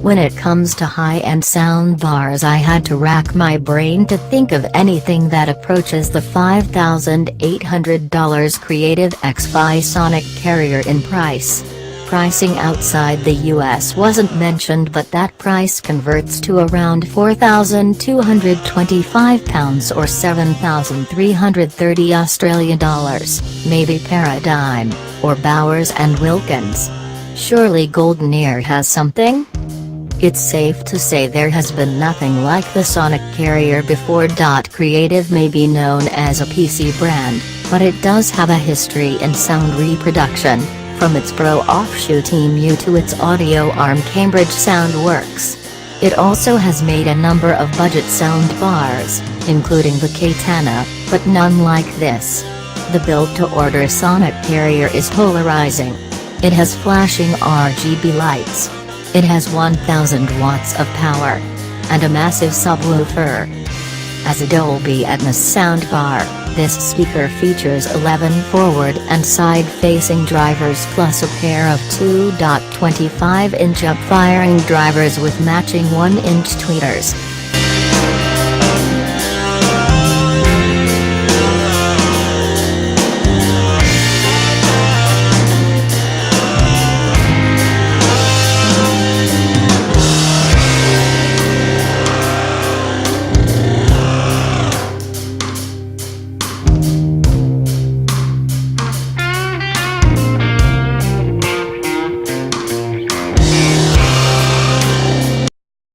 When it comes to high-end soundbars, I had to rack my brain to think of anything that approaches the $5,800 Creative X-Fi sonic carrier in price. Pricing outside the US wasn't mentioned, but that price converts to around £4,225 or $7,330 maybe Paradigm, or Bowers and Wilkins. Surely GoldenEar has something? It's safe to say there has been nothing like the sonic carrier before. Creative may be known as a PC brand, but it does have a history in sound reproduction, from its Pro offshoot EMU to its audio arm Cambridge SoundWorks. It also has made a number of budget sound bars, including the Katana, but none like this. The build-to-order sonic carrier is polarizing. It has flashing RGB lights. It has 1000 watts of power. And a massive subwoofer. As a Dolby Atmos soundbar, this speaker features 11 forward and side-facing drivers plus a pair of 2.25-inch up-firing drivers with matching 1-inch tweeters.